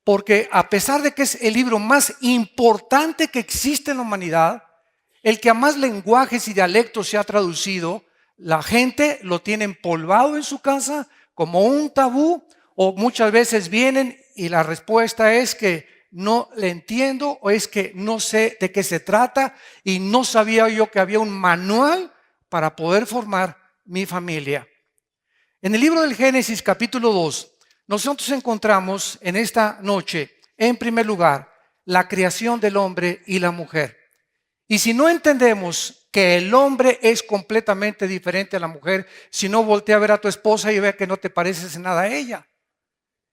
porque a pesar de que es el libro más importante que existe en la humanidad, el que a más lenguajes y dialectos se ha traducido, la gente lo tiene empolvado en su casa como un tabú, o muchas veces vienen y la respuesta es que no le entiendo o es que no sé de qué se trata y no sabía yo que había un manual para poder formar mi familia. En el libro del Génesis capítulo 2, nosotros encontramos en esta noche, en primer lugar, la creación del hombre y la mujer. Y si no entendemos que el hombre es completamente diferente a la mujer, si no, voltea a ver a tu esposa y ve que no te pareces en nada a ella.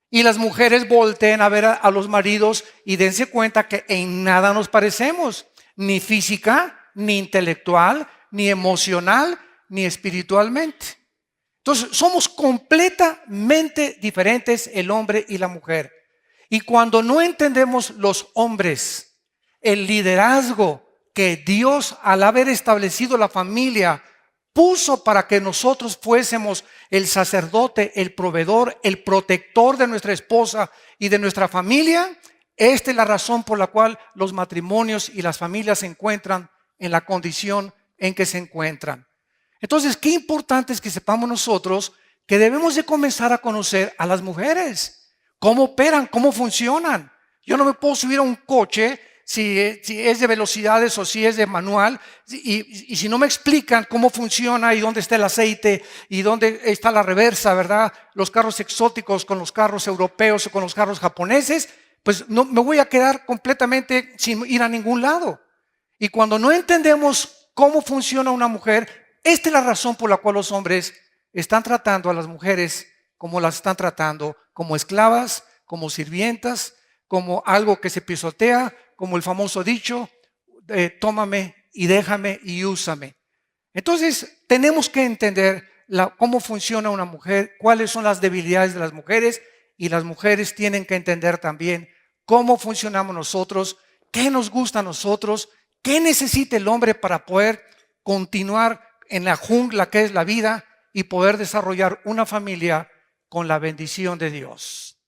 Y las mujeres volteen a ver a los maridos y dense cuenta que en nada nos parecemos, ni física, ni intelectual, ni emocional, ni espiritualmente. Entonces, somos completamente diferentes el hombre y la mujer. Y cuando no entendemos los hombres, el liderazgo que Dios, al haber establecido la familia, puso para que nosotros fuésemos el sacerdote, el proveedor, el protector de nuestra esposa y de nuestra familia, esta es la razón por la cual los matrimonios y las familias se encuentran en la condición en que se encuentran. Entonces, qué importante es que sepamos nosotros que debemos de comenzar a conocer a las mujeres, cómo operan, cómo funcionan. Yo no me puedo subir a un coche si es de velocidades o si es de manual y si no me explican cómo funciona y dónde está el aceite y dónde está la reversa, ¿verdad? Los carros exóticos con los carros europeos o con los carros japoneses, pues no, me voy a quedar completamente sin ir a ningún lado. Y cuando no entendemos cómo funciona una mujer, esta es la razón por la cual los hombres están tratando a las mujeres como las están tratando, como esclavas, como sirvientas, como algo que se pisotea, como el famoso dicho, tómame y déjame y úsame. Entonces tenemos que entender cómo funciona una mujer, cuáles son las debilidades de las mujeres, y las mujeres tienen que entender también cómo funcionamos nosotros, qué nos gusta a nosotros, qué necesita el hombre para poder continuar en la jungla que es la vida y poder desarrollar una familia con la bendición de Dios.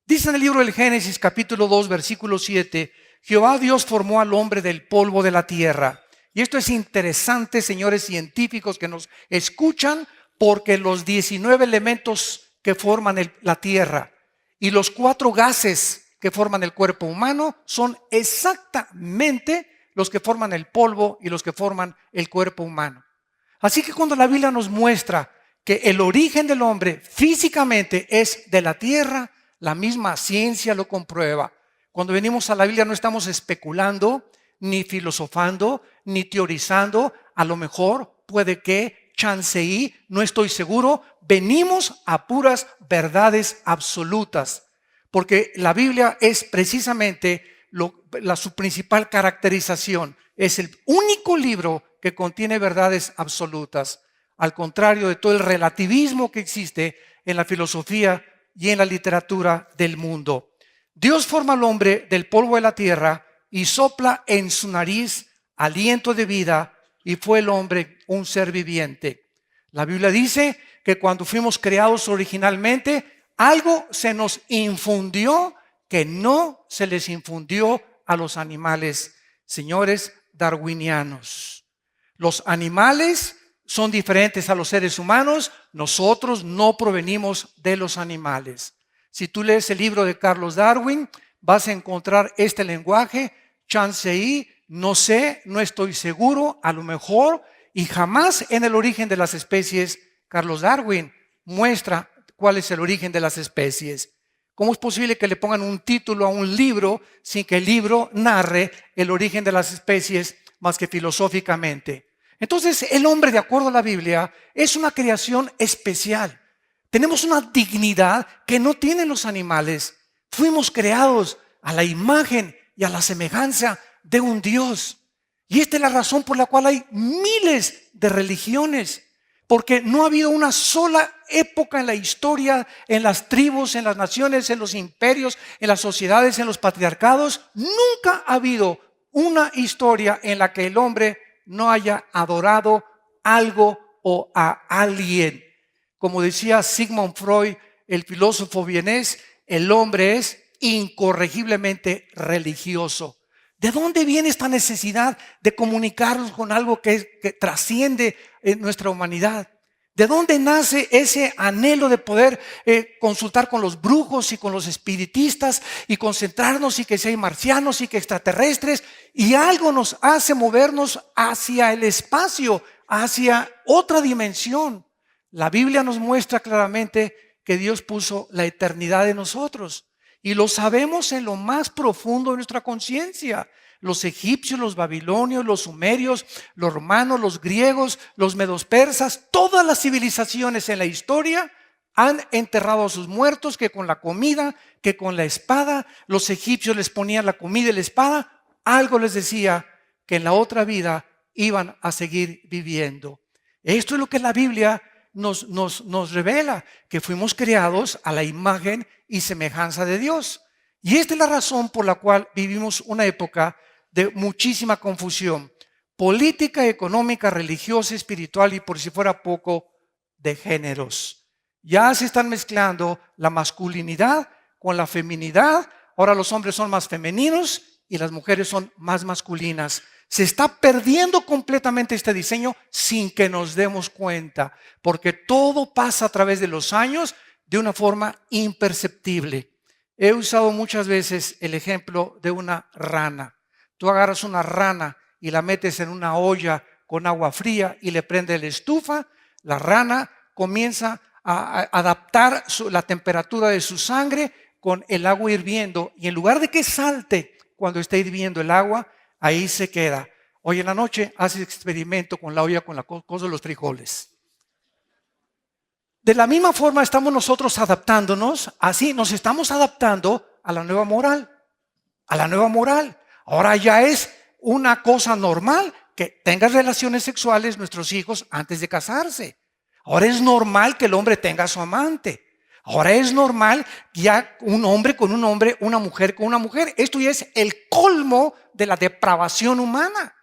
Dice en el libro del Génesis capítulo 2 versículo 7, Jehová Dios formó al hombre del polvo de la tierra. Y esto es interesante, señores científicos que nos escuchan, porque los 19 elementos que forman la tierra y los 4 gases que forman el cuerpo humano son exactamente los que forman el polvo y los que forman el cuerpo humano. Así que cuando la Biblia nos muestra que el origen del hombre físicamente es de la tierra, la misma ciencia lo comprueba. Cuando venimos a la Biblia no estamos especulando, ni filosofando, ni teorizando. A lo mejor puede que, chance y, no estoy seguro, venimos a puras verdades absolutas. Porque la Biblia es precisamente su principal caracterización. Es el único libro que contiene verdades absolutas, al contrario de todo el relativismo que existe en la filosofía y en la literatura del mundo. Dios forma al hombre del polvo de la tierra y sopla en su nariz aliento de vida, y fue el hombre un ser viviente. La Biblia dice que cuando fuimos creados originalmente, algo se nos infundió que no se les infundió a los animales, señores darwinianos. Los animales son diferentes a los seres humanos. Nosotros no provenimos de los animales. Si tú lees el libro de Carlos Darwin, vas a encontrar este lenguaje, chance y, no sé, no estoy seguro, a lo mejor, y jamás en el origen de las especies, Carlos Darwin muestra cuál es el origen de las especies. ¿Cómo es posible que le pongan un título a un libro sin que el libro narre el origen de las especies más que filosóficamente? Entonces, el hombre, de acuerdo a la Biblia, es una creación especial. Tenemos una dignidad que no tienen los animales. Fuimos creados a la imagen y a la semejanza de un Dios. Y esta es la razón por la cual hay miles de religiones. Porque no ha habido una sola época en la historia, en las tribus, en las naciones, en los imperios, en las sociedades, en los patriarcados. Nunca ha habido una historia en la que el hombre no haya adorado algo o a alguien. Como decía Sigmund Freud, el filósofo vienés, el hombre es incorregiblemente religioso. ¿De dónde viene esta necesidad de comunicarnos con algo que trasciende nuestra humanidad? ¿De dónde nace ese anhelo de poder consultar con los brujos y con los espiritistas y concentrarnos y que si hay marcianos y que extraterrestres? Y algo nos hace movernos hacia el espacio, hacia otra dimensión. La Biblia nos muestra claramente que Dios puso la eternidad en nosotros y lo sabemos en lo más profundo de nuestra conciencia. Los egipcios, los babilonios, los sumerios, los romanos, los griegos, los medos persas, todas las civilizaciones en la historia han enterrado a sus muertos, que con la comida, que con la espada. Los egipcios les ponían la comida y la espada. Algo les decía que en la otra vida iban a seguir viviendo. Esto es lo que la Biblia nos revela, que fuimos creados a la imagen y semejanza de Dios. Y esta es la razón por la cual vivimos una época de muchísima confusión política, económica, religiosa, espiritual y, por si fuera poco, de géneros. Ya se están mezclando la masculinidad con la feminidad. Ahora los hombres son más femeninos y las mujeres son más masculinas. Se está perdiendo completamente este diseño sin que nos demos cuenta, porque todo pasa a través de los años de una forma imperceptible. He usado muchas veces el ejemplo de una rana. Tú agarras una rana y la metes en una olla con agua fría y le prendes la estufa. La rana comienza a adaptar la temperatura de su sangre con el agua hirviendo, y en lugar de que salte cuando está hirviendo el agua, ahí se queda. Hoy en la noche haces experimento con la olla con la cosa de los frijoles. De la misma forma estamos nosotros adaptándonos, así nos estamos adaptando a la nueva moral. A la nueva moral. Ahora ya es una cosa normal que tengan relaciones sexuales nuestros hijos antes de casarse. Ahora es normal que el hombre tenga a su amante. Ahora es normal ya un hombre con un hombre, una mujer con una mujer. Esto ya es el colmo de la depravación humana.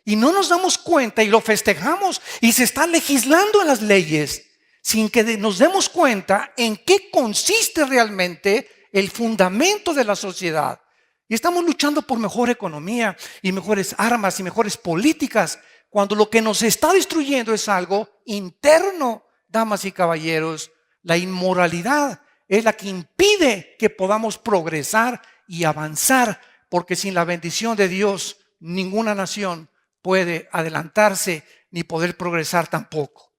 Y no nos damos cuenta y lo festejamos y se está legislando en las leyes sin que nos demos cuenta en qué consiste realmente el fundamento de la sociedad. Y estamos luchando por mejor economía y mejores armas y mejores políticas, cuando lo que nos está destruyendo es algo interno, damas y caballeros. La inmoralidad es la que impide que podamos progresar y avanzar, porque sin la bendición de Dios, ninguna nación puede adelantarse ni poder progresar tampoco.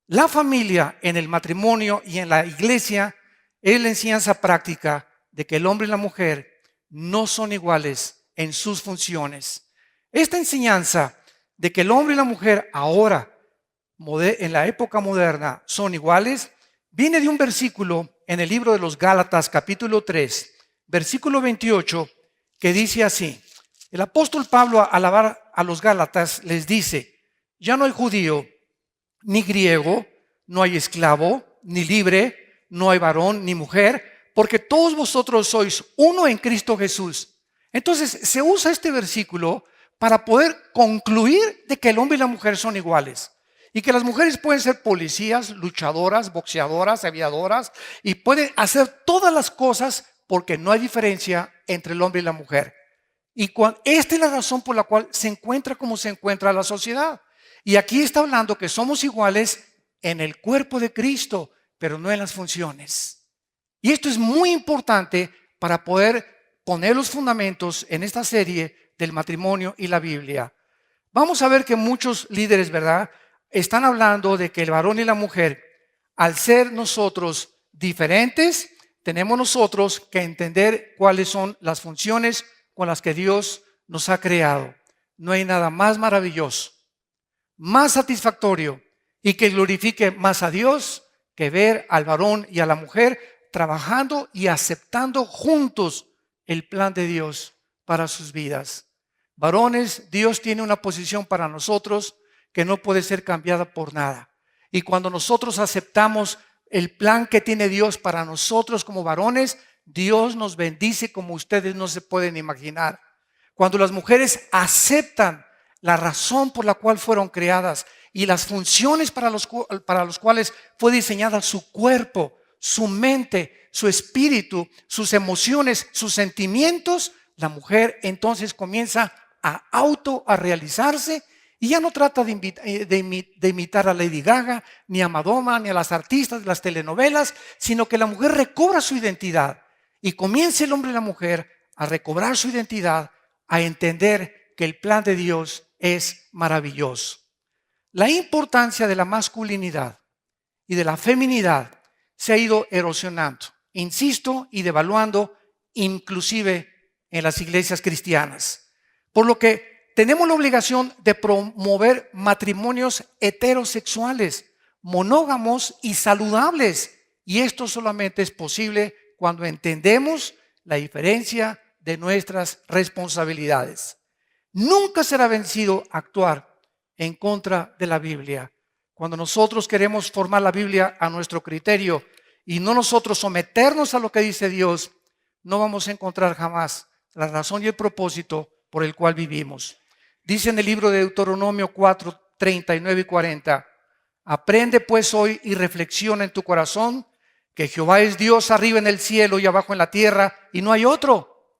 La familia en el matrimonio y en la iglesia es la enseñanza práctica de que el hombre y la mujer no son iguales en sus funciones. Esta enseñanza de que el hombre y la mujer ahora, en la época moderna, son iguales, viene de un versículo en el libro de los Gálatas, capítulo 3, versículo 28, que dice así. El apóstol Pablo, al hablar a los Gálatas, les dice: ya no hay judío ni griego, no hay esclavo ni libre, no hay varón ni mujer, porque todos vosotros sois uno en Cristo Jesús. Entonces se usa este versículo para poder concluir de que el hombre y la mujer son iguales. Y que las mujeres pueden ser policías, luchadoras, boxeadoras, aviadoras, y pueden hacer todas las cosas porque no hay diferencia entre el hombre y la mujer. Y esta es la razón por la cual se encuentra como se encuentra la sociedad. Y aquí está hablando que somos iguales en el cuerpo de Cristo, pero no en las funciones. Y esto es muy importante para poder poner los fundamentos en esta serie del matrimonio y la Biblia. Vamos a ver que muchos líderes, ¿verdad?, están hablando de que el varón y la mujer, al ser nosotros diferentes, tenemos nosotros que entender cuáles son las funciones con las que Dios nos ha creado. No hay nada más maravilloso, más satisfactorio y que glorifique más a Dios que ver al varón y a la mujer trabajando y aceptando juntos el plan de Dios para sus vidas. Varones, Dios tiene una posición para nosotros que no puede ser cambiada por nada. Y cuando nosotros aceptamos el plan que tiene Dios para nosotros como varones, Dios nos bendice como ustedes no se pueden imaginar. Cuando las mujeres aceptan la razón por la cual fueron creadas y las funciones para los cuales fue diseñada su cuerpo, su mente, su espíritu, sus emociones, sus sentimientos, la mujer entonces comienza a realizarse y ya no trata de imitar a Lady Gaga, ni a Madonna, ni a las artistas de las telenovelas, sino que la mujer recobra su identidad y comienza el hombre y la mujer a recobrar su identidad, a entender que el plan de Dios es maravilloso. La importancia de la masculinidad y de la feminidad se ha ido erosionando, insisto, y devaluando inclusive en las iglesias cristianas. Por lo que tenemos la obligación de promover matrimonios heterosexuales, monógamos y saludables. Y esto solamente es posible cuando entendemos la diferencia de nuestras responsabilidades. Nunca será vencido actuar en contra de la Biblia. Cuando nosotros queremos formar la Biblia a nuestro criterio y no nosotros someternos a lo que dice Dios, no vamos a encontrar jamás la razón y el propósito por el cual vivimos. Dice en el libro de Deuteronomio 4, 39 y 40, aprende pues hoy y reflexiona en tu corazón que Jehová es Dios arriba en el cielo y abajo en la tierra y no hay otro.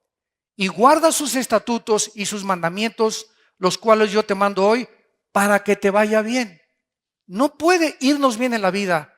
Y guarda sus estatutos y sus mandamientos, los cuales yo te mando hoy, para que te vaya bien. No puede irnos bien en la vida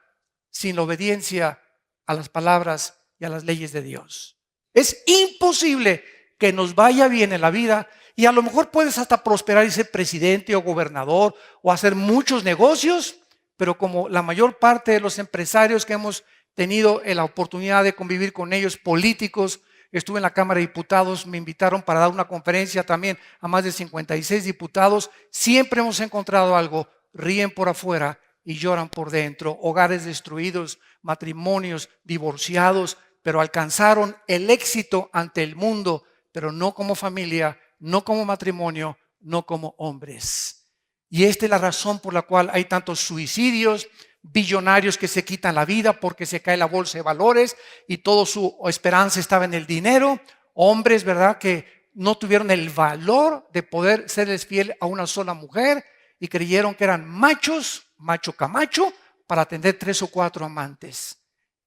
sin la obediencia a las palabras y a las leyes de Dios. Es imposible que nos vaya bien en la vida y a lo mejor puedes hasta prosperar y ser presidente o gobernador o hacer muchos negocios, pero como la mayor parte de los empresarios que hemos tenido la oportunidad de convivir con ellos, políticos, estuve en la Cámara de Diputados, me invitaron para dar una conferencia también a más de 56 diputados, siempre hemos encontrado algo, ríen por afuera y lloran por dentro, hogares destruidos, matrimonios divorciados, pero alcanzaron el éxito ante el mundo, pero no como familia, no como matrimonio, no como hombres. Y esta es la razón por la cual hay tantos suicidios, billonarios que se quitan la vida porque se cae la bolsa de valores y toda su esperanza estaba en el dinero, hombres, ¿verdad?, que no tuvieron el valor de poder serles fiel a una sola mujer y creyeron que eran machos, macho camacho, para tener 3 o 4 amantes.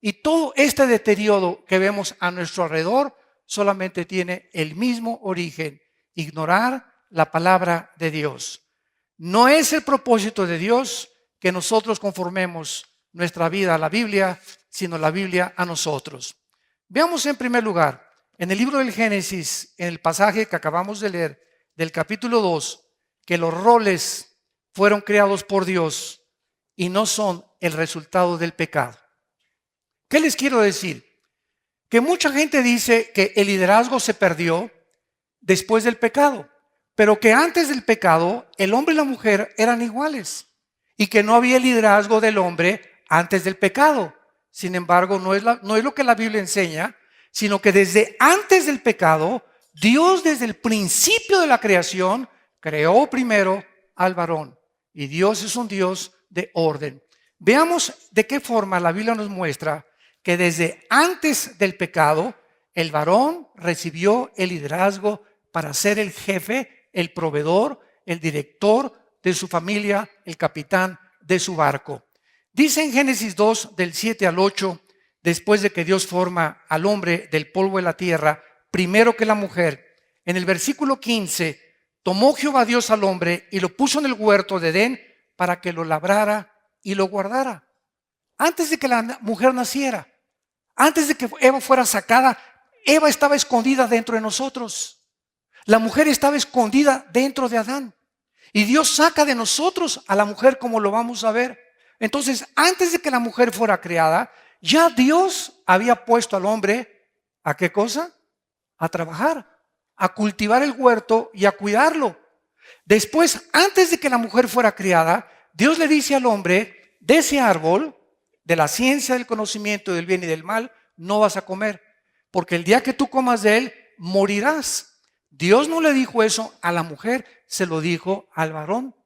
Y todo este deterioro que vemos a nuestro alrededor solamente tiene el mismo origen, ignorar la palabra de Dios. No es el propósito de Dios que nosotros conformemos nuestra vida a la Biblia, sino la Biblia a nosotros. Veamos en primer lugar, en el libro del Génesis, en el pasaje que acabamos de leer, del capítulo 2, que los roles fueron creados por Dios y no son el resultado del pecado. ¿Qué les quiero decir? Que mucha gente dice que el liderazgo se perdió después del pecado, pero que antes del pecado el hombre y la mujer eran iguales y que no había liderazgo del hombre antes del pecado. Sin embargo, no es lo que la Biblia enseña, sino que desde antes del pecado, Dios desde el principio de la creación creó primero al varón y Dios es un Dios de orden. Veamos de qué forma la Biblia nos muestra que desde antes del pecado el varón recibió el liderazgo para ser el jefe, el proveedor, el director de su familia, el capitán de su barco. Dice en Génesis 2, del 7 al 8, después de que Dios forma al hombre del polvo de la tierra, primero que la mujer, en el versículo 15, tomó Jehová Dios al hombre y lo puso en el huerto de Edén para que lo labrara y lo guardara. Antes de que la mujer naciera, antes de que Eva fuera sacada, Eva estaba escondida dentro de nosotros. La mujer estaba escondida dentro de Adán. Y Dios saca de nosotros a la mujer, como lo vamos a ver. Entonces, antes de que la mujer fuera creada, ya Dios había puesto al hombre, ¿a qué cosa? A trabajar, a cultivar el huerto y a cuidarlo. Después, antes de que la mujer fuera creada, Dios le dice al hombre, de ese árbol, de la ciencia del conocimiento del bien y del mal, no vas a comer, porque el día que tú comas de él, morirás. Dios no le dijo eso a la mujer, se lo dijo al varón.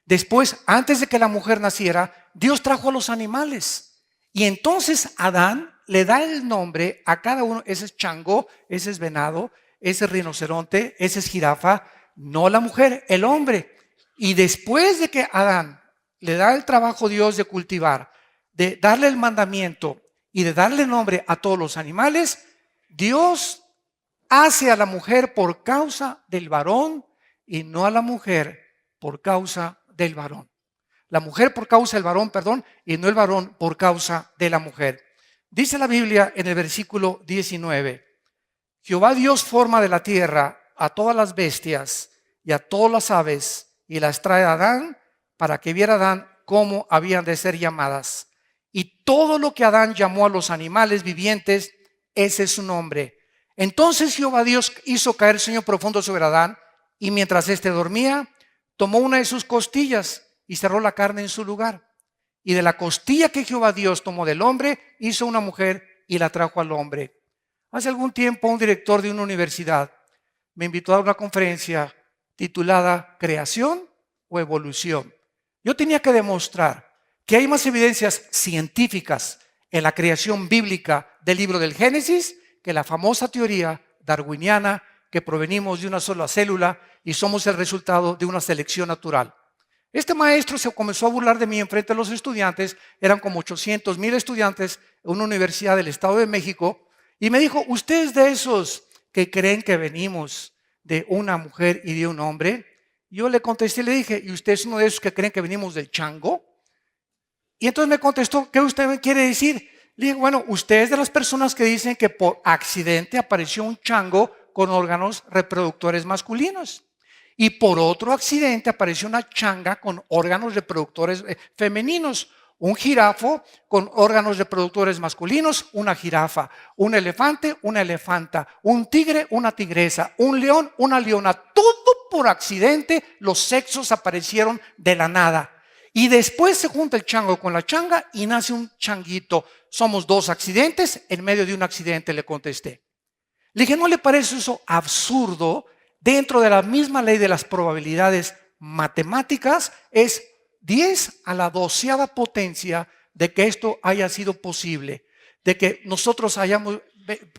Después, antes de que la mujer naciera, Dios trajo a los animales. Y entonces Adán le da el nombre a cada uno. Ese es chango, ese es venado, ese es rinoceronte, ese es jirafa. No la mujer, el hombre. Y después de que Adán le da el trabajo a Dios de cultivar, de darle el mandamiento y de darle nombre a todos los animales, Dios hace a la mujer por causa del varón y no a la mujer por causa del varón. La mujer por causa del varón, perdón, y no el varón por causa de la mujer. Dice la Biblia en el versículo 19, Jehová Dios forma de la tierra a todas las bestias y a todas las aves y las trae a Adán para que viera Adán cómo habían de ser llamadas. Y todo lo que Adán llamó a los animales vivientes, ese es su nombre. Entonces Jehová Dios hizo caer sueño profundo sobre Adán y mientras éste dormía, tomó una de sus costillas y cerró la carne en su lugar. Y de la costilla que Jehová Dios tomó del hombre, hizo una mujer y la trajo al hombre. Hace algún tiempo un director de una universidad me invitó a una conferencia titulada ¿Creación o evolución? Yo tenía que demostrar que hay más evidencias científicas en la creación bíblica del libro del Génesis que la famosa teoría darwiniana que provenimos de una sola célula y somos el resultado de una selección natural. Este maestro se comenzó a burlar de mí en frente de los estudiantes, eran como 800,000 estudiantes en una universidad del Estado de México, y me dijo, ¿usted es de esos que creen que venimos de una mujer y de un hombre? Yo le contesté y le dije, ¿y usted es uno de esos que creen que venimos del chango? Y entonces me contestó, ¿qué usted me quiere decir? Le dije, bueno, usted es de las personas que dicen que por accidente apareció un chango con órganos reproductores masculinos. Y por otro accidente apareció una changa con órganos reproductores femeninos. Un jirafo con órganos reproductores masculinos, una jirafa. Un elefante, una elefanta. Un tigre, una tigresa. Un león, una leona. Todo por accidente, los sexos aparecieron de la nada. Y después se junta el chango con la changa y nace un changuito. Somos dos accidentes en medio de un accidente, le contesté. Le dije, ¿no le parece eso absurdo? Dentro de la misma ley de las probabilidades matemáticas es 10 a la 12ª potencia de que esto haya sido posible, de que nosotros hayamos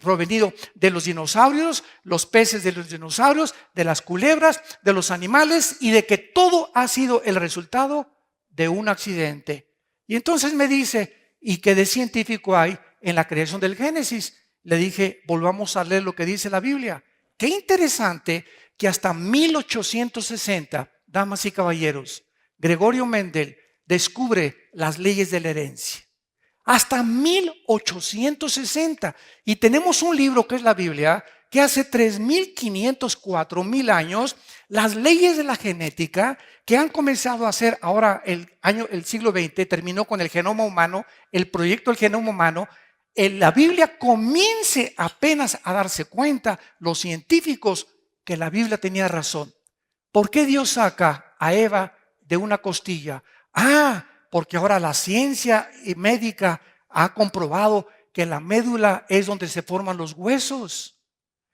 provenido de los dinosaurios, los peces de los dinosaurios, de las culebras, de los animales y de que todo ha sido el resultado de un accidente. Y entonces me dice, ¿y qué de científico hay en la creación del Génesis? Le dije, volvamos a leer lo que dice la Biblia. Qué interesante que hasta 1860, damas y caballeros, Gregorio Mendel descubre las leyes de la herencia. Hasta 1860. Y tenemos un libro que es la Biblia, que hace 3,500, 4,000 años, las leyes de la genética que han comenzado a hacer ahora el siglo XX, terminó con el genoma humano, el proyecto del genoma humano. En la Biblia comience apenas a darse cuenta los científicos que la Biblia tenía razón. ¿Por qué Dios saca a Eva de una costilla? Porque ahora la ciencia médica ha comprobado que la médula es donde se forman los huesos.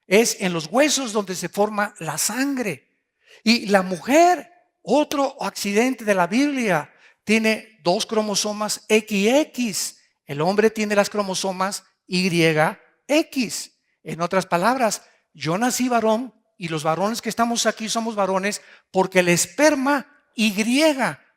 Es en los huesos donde se forma la sangre. Y la mujer, otro accidente de la Biblia, tiene 2 cromosomas XX. El hombre tiene las cromosomas YX. En otras palabras, yo nací varón y los varones que estamos aquí somos varones porque el esperma Y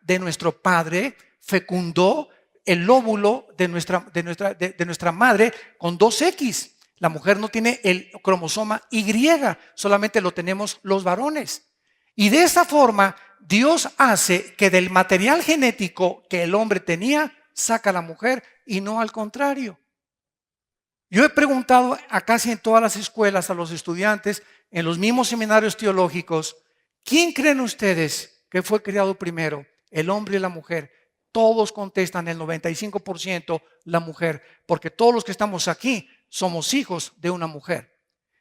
de nuestro padre fecundó el óvulo de nuestra madre con 2X. La mujer no tiene el cromosoma Y, solamente lo tenemos los varones. Y de esa forma, Dios hace que del material genético que el hombre tenía, saca a la mujer y no al contrario. Yo he preguntado a casi en todas las escuelas a los estudiantes, en los mismos seminarios teológicos, ¿quién creen ustedes que fue creado primero? ¿El hombre y la mujer? Todos contestan, el 95% la mujer, porque todos los que estamos aquí somos hijos de una mujer.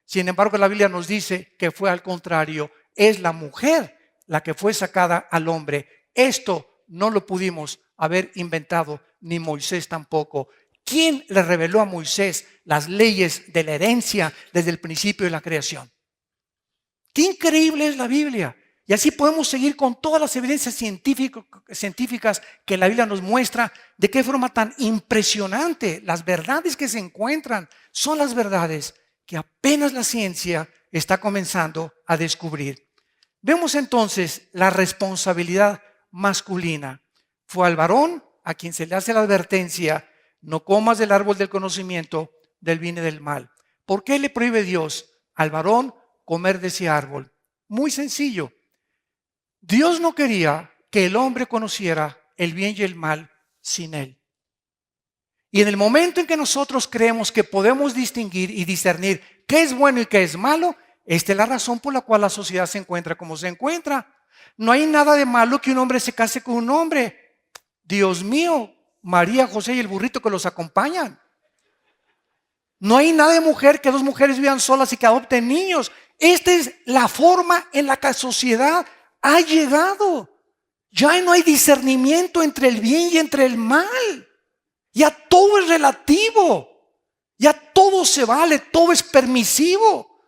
Sin embargo, la Biblia nos dice que fue al contrario, es la mujer la que fue sacada al hombre. Esto no lo pudimos haber inventado, ni Moisés tampoco. ¿Quién le reveló a Moisés las leyes de la herencia desde el principio de la creación? ¡Qué increíble es la Biblia! Y así podemos seguir con todas las evidencias científicas que la Biblia nos muestra de qué forma tan impresionante las verdades que se encuentran son las verdades que apenas la ciencia está comenzando a descubrir. Vemos entonces la responsabilidad masculina. Fue al varón a quien se le hace la advertencia: no comas del árbol del conocimiento del bien y del mal. ¿Por qué le prohíbe Dios al varón comer de ese árbol? Muy sencillo. Dios no quería que el hombre conociera el bien y el mal sin él. Y en el momento en que nosotros creemos que podemos distinguir y discernir qué es bueno y qué es malo, esta es la razón por la cual la sociedad se encuentra como se encuentra. No hay nada de malo que un hombre se case con un hombre. Dios mío, María, José y el burrito que los acompañan. No hay nada de mujer que dos mujeres vivan solas y que adopten niños. Esta es la forma en la que la sociedad ha llegado. Ya no hay discernimiento entre el bien y entre el mal. Ya todo es relativo. Ya todo se vale, todo es permisivo.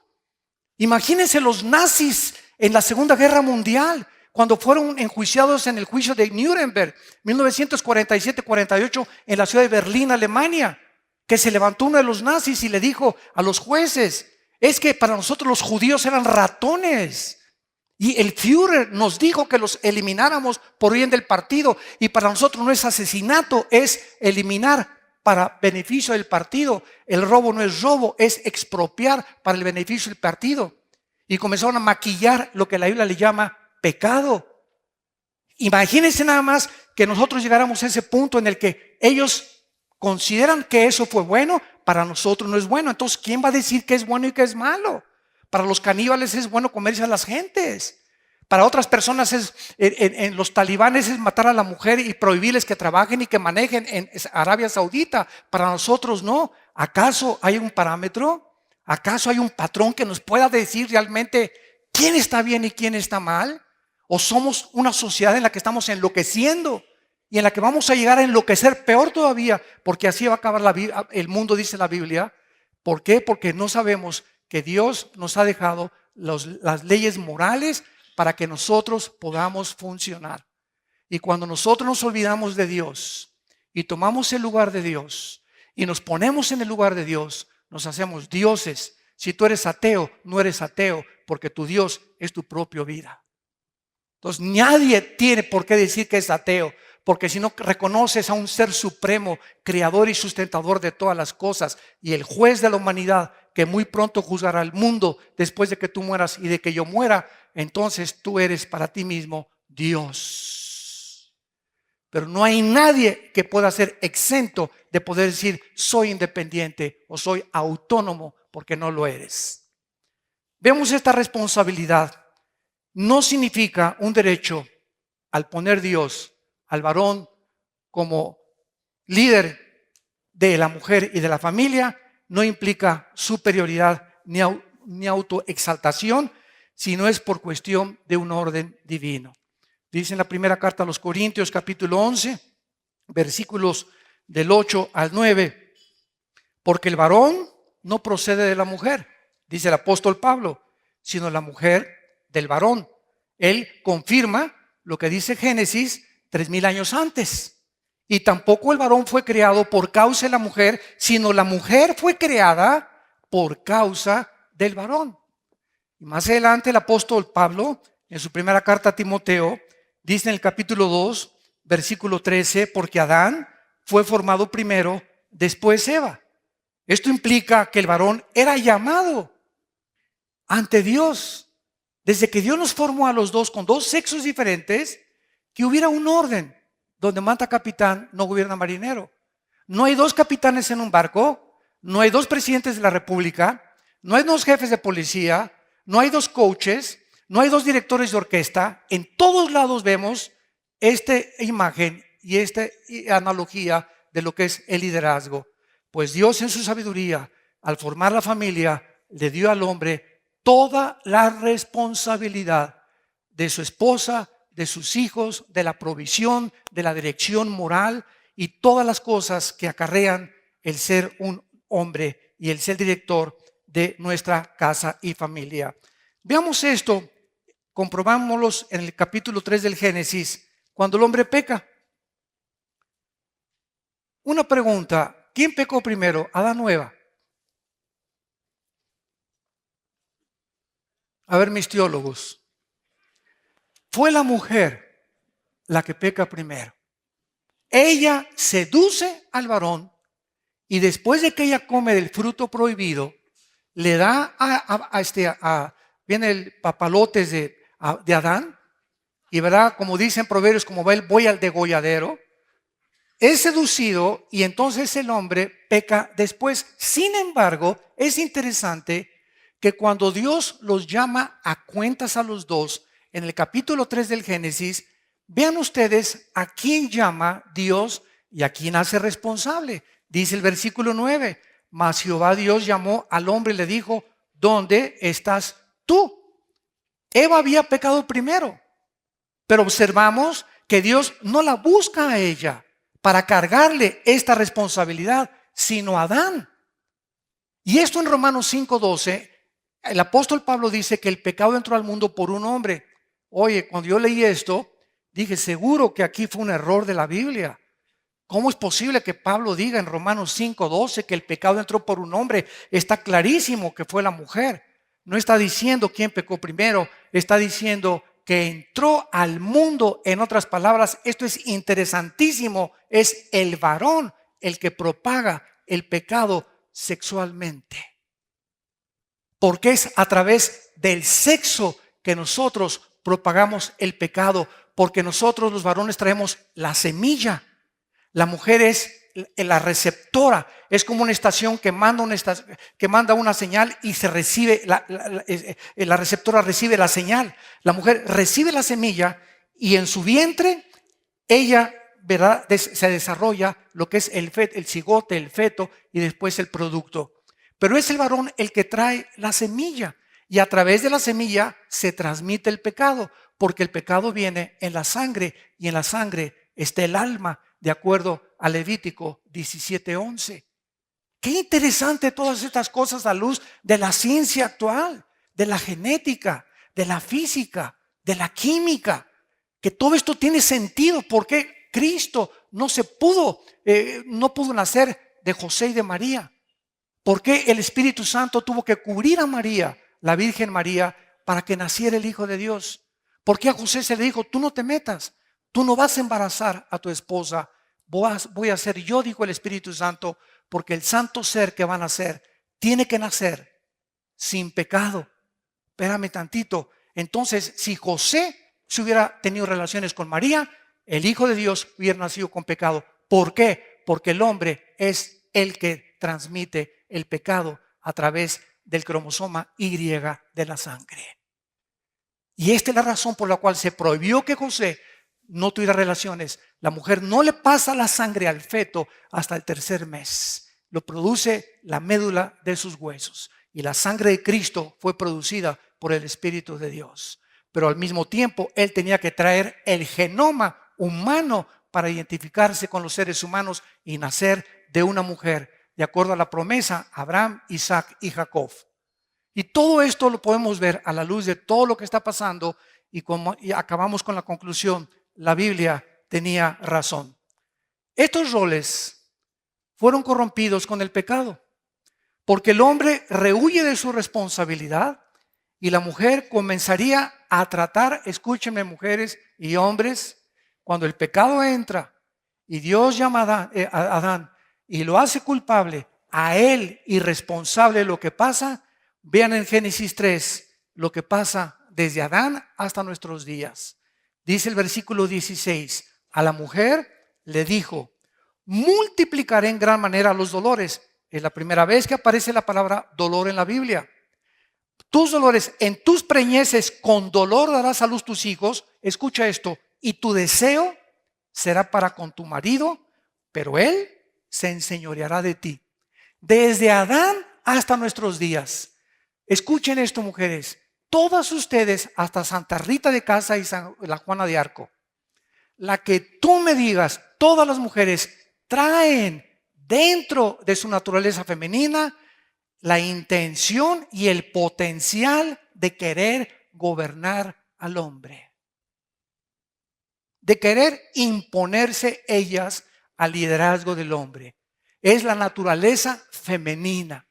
Imagínense los nazis en la Segunda Guerra Mundial, cuando fueron enjuiciados en el juicio de Nuremberg, 1947-48, en la ciudad de Berlín, Alemania, que se levantó uno de los nazis y le dijo a los jueces, es que para nosotros los judíos eran ratones. Y el Führer nos dijo que los elimináramos por bien del partido. Y para nosotros no es asesinato, es eliminar para beneficio del partido. El robo no es robo, es expropiar para el beneficio del partido. Y comenzaron a maquillar lo que la Biblia le llama pecado. Imagínense nada más que nosotros llegáramos a ese punto en el que ellos consideran que eso fue bueno, para nosotros no es bueno. Entonces, ¿quién va a decir qué es bueno y qué es malo? Para los caníbales es bueno comerse a las gentes. Para otras personas en los talibanes es matar a la mujer y prohibirles que trabajen y que manejen en Arabia Saudita. Para nosotros no. ¿Acaso hay un parámetro? ¿Acaso hay un patrón que nos pueda decir realmente quién está bien y quién está mal? ¿O somos una sociedad en la que estamos enloqueciendo y en la que vamos a llegar a enloquecer peor todavía? Porque así va a acabar el mundo, dice la Biblia. ¿Por qué? Porque no sabemos que Dios nos ha dejado las leyes morales para que nosotros podamos funcionar. Y cuando nosotros nos olvidamos de Dios y tomamos el lugar de Dios y nos ponemos en el lugar de Dios, nos hacemos dioses. Si tú eres ateo, no eres ateo, porque tu Dios es tu propia vida. Entonces nadie tiene por qué decir que es ateo, porque si no reconoces a un ser supremo, creador y sustentador de todas las cosas, y el juez de la humanidad, que muy pronto juzgará al mundo después de que tú mueras y de que yo muera, entonces tú eres para ti mismo Dios. Pero no hay nadie que pueda ser exento de poder decir soy independiente o soy autónomo, porque no lo eres. Vemos esta responsabilidad. No significa un derecho al poner Dios al varón como líder de la mujer y de la familia, no implica superioridad ni autoexaltación, sino es por cuestión de un orden divino. Dice en la primera carta a los Corintios, capítulo 11, versículos del 8 al 9, porque el varón no procede de la mujer, dice el apóstol Pablo, sino la mujer del varón. Él confirma lo que dice Génesis 3000 años antes. Y tampoco el varón fue creado por causa de la mujer, sino la mujer fue creada por causa del varón. Y más adelante el apóstol Pablo, en su primera carta a Timoteo, dice en el capítulo 2, versículo 13, porque Adán fue formado primero, después Eva. Esto implica que el varón era llamado ante Dios. Desde que Dios nos formó a los dos con dos sexos diferentes, que hubiera un orden. Donde manda capitán, no gobierna marinero. No hay dos capitanes en un barco, no hay dos presidentes de la república, no hay dos jefes de policía, no hay dos coaches, no hay dos directores de orquesta. En todos lados vemos esta imagen y esta analogía de lo que es el liderazgo. Pues Dios en su sabiduría, al formar la familia, le dio al hombre toda la responsabilidad de su esposa, de sus hijos, de la provisión, de la dirección moral y todas las cosas que acarrean el ser un hombre y el ser director de nuestra casa y familia. Veamos esto, comprobámoslo en el capítulo 3 del Génesis, cuando el hombre peca. Una pregunta, ¿quién pecó primero, Adán o Eva? A ver, mis teólogos. Fue la mujer la que peca primero. Ella seduce al varón Y después de que ella come del fruto prohibido, le da viene el papalotes de Adán, y verá, como dicen Proverbios, como va él, voy al degolladero. Es seducido y entonces el hombre peca después. Sin embargo, es interesante que cuando Dios los llama a cuentas a los dos, en el capítulo 3 del Génesis, vean ustedes a quién llama Dios y a quién hace responsable. Dice el versículo 9, mas Jehová Dios llamó al hombre y le dijo, ¿dónde estás tú? Eva había pecado primero, pero observamos que Dios no la busca a ella para cargarle esta responsabilidad, sino a Adán. Y esto en Romanos 5:12, el apóstol Pablo dice que el pecado entró al mundo por un hombre. Oye, cuando yo leí esto, dije, seguro que aquí fue un error de la Biblia. ¿Cómo es posible que Pablo diga en Romanos 5:12 que el pecado entró por un hombre? Está clarísimo que fue la mujer. No está diciendo quién pecó primero, está diciendo que entró al mundo. En otras palabras, esto es interesantísimo, es el varón el que propaga el pecado sexualmente. Porque es a través del sexo que nosotros propagamos el pecado, porque nosotros los varones traemos la semilla. La mujer es la receptora, es como una estación que manda una señal y se recibe, la receptora recibe la señal. La mujer recibe la semilla y en su vientre ella se desarrolla lo que es el cigote, el feto y después el producto. Pero es el varón el que trae la semilla y a través de la semilla se transmite el pecado, porque el pecado viene en la sangre y en la sangre está el alma, de acuerdo a Levítico 17:11. Qué interesante todas estas cosas a luz de la ciencia actual, de la genética, de la física, de la química, que todo esto tiene sentido. Porque Cristo no pudo nacer de José y de María. Porque el Espíritu Santo tuvo que cubrir a María, la Virgen María, para que naciera el Hijo de Dios. Porque a José se le dijo, tú no te metas, tú no vas a embarazar a tu esposa, voy a ser yo, dijo el Espíritu Santo, porque el santo ser que va a nacer tiene que nacer sin pecado. Espérame tantito. Entonces, si José se hubiera tenido relaciones con María, el Hijo de Dios hubiera nacido con pecado. ¿Por qué? Porque el hombre es el que transmite el pecado a través del cromosoma Y de la sangre. Y esta es la razón por la cual se prohibió que José no tuviera relaciones. La mujer no le pasa la sangre al feto hasta el tercer mes. Lo produce la médula de sus huesos. Y la sangre de Cristo fue producida por el Espíritu de Dios. Pero al mismo tiempo, él tenía que traer el genoma humano para identificarse con los seres humanos y nacer de una mujer, de acuerdo a la promesa, Abraham, Isaac y Jacob. Y todo esto lo podemos ver a la luz de todo lo que está pasando y acabamos con la conclusión. La Biblia tenía razón. Estos roles fueron corrompidos con el pecado, porque el hombre rehuye de su responsabilidad y la mujer comenzaría a tratar, escúchenme mujeres y hombres, cuando el pecado entra y Dios llama a Adán y lo hace culpable, a él irresponsable de lo que pasa. Vean en Génesis 3 lo que pasa desde Adán hasta nuestros días. Dice el versículo 16, a la mujer le dijo, multiplicaré en gran manera los dolores. Es la primera vez que aparece la palabra dolor en la Biblia. Tus dolores, en tus preñeces con dolor darás a luz tus hijos. Escucha esto, y tu deseo será para con tu marido, pero él se enseñoreará de ti. Desde Adán hasta nuestros días. Escuchen esto, mujeres. Todas ustedes, hasta Santa Rita de Casa y la Juana de Arco, la que tú me digas, todas las mujeres traen dentro de su naturaleza femenina la intención y el potencial de querer gobernar al hombre, de querer imponerse ellas al liderazgo del hombre. Es la naturaleza femenina,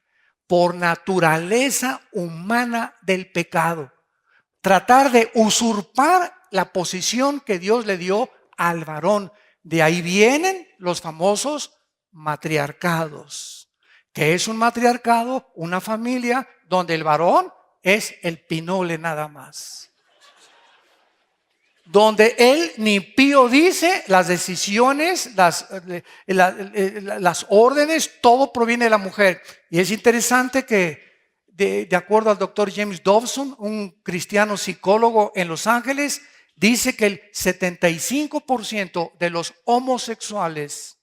por naturaleza humana del pecado. Tratar de usurpar la posición que Dios le dio al varón. De ahí vienen los famosos matriarcados. ¿Qué es un matriarcado? Una familia donde el varón es el pinole nada más. Donde él ni pío dice, las decisiones, las órdenes, todo proviene de la mujer. Y es interesante que de acuerdo al doctor James Dobson, un cristiano psicólogo en Los Ángeles, dice que el 75% de los homosexuales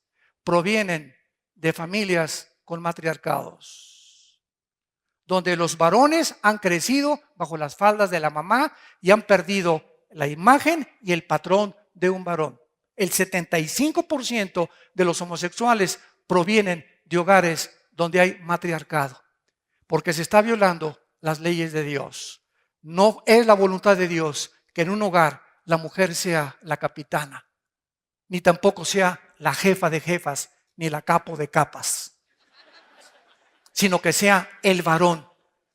provienen de familias con matriarcados, donde los varones han crecido bajo las faldas de la mamá y han perdido la imagen y el patrón de un varón. El 75% de los homosexuales provienen de hogares donde hay matriarcado, porque se está violando las leyes de Dios. No es la voluntad de Dios que en un hogar la mujer sea la capitana, ni tampoco sea la jefa de jefas, ni la capo de capas, sino que sea el varón,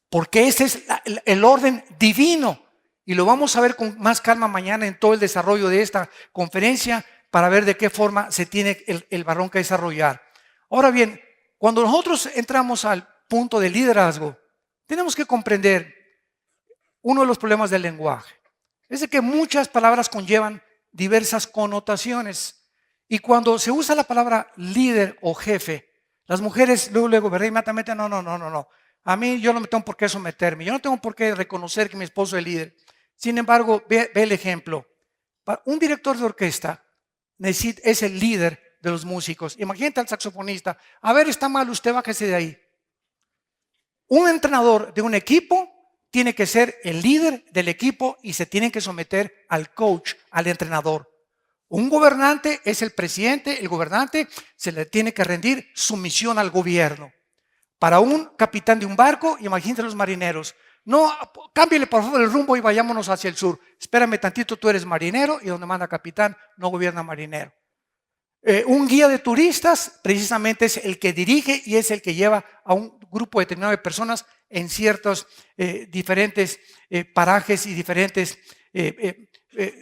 porque ese es el orden divino. Y lo vamos a ver con más calma mañana en todo el desarrollo de esta conferencia para ver de qué forma se tiene el varón que desarrollar. Ahora bien, cuando nosotros entramos al punto de liderazgo, tenemos que comprender uno de los problemas del lenguaje. Es de que muchas palabras conllevan diversas connotaciones. Y cuando se usa la palabra líder o jefe, las mujeres luego, ¿verdad? Inmediatamente, no. A mí yo no tengo por qué someterme. Yo no tengo por qué reconocer que mi esposo es líder. Sin embargo, ve el ejemplo. Un director de orquesta es el líder de los músicos. Imagínate al saxofonista. A ver, está mal, usted bájese de ahí. Un entrenador de un equipo tiene que ser el líder del equipo y se tiene que someter al coach, al entrenador. Un gobernante es el presidente, el gobernante se le tiene que rendir sumisión al gobierno. Para un capitán de un barco, imagínate los marineros. No, cámbiale por favor el rumbo y vayámonos hacia el sur. Espérame tantito, tú eres marinero y donde manda capitán no gobierna marinero. Un guía de turistas precisamente es el que dirige y es el que lleva a un grupo determinado de personas en ciertos diferentes parajes y diferentes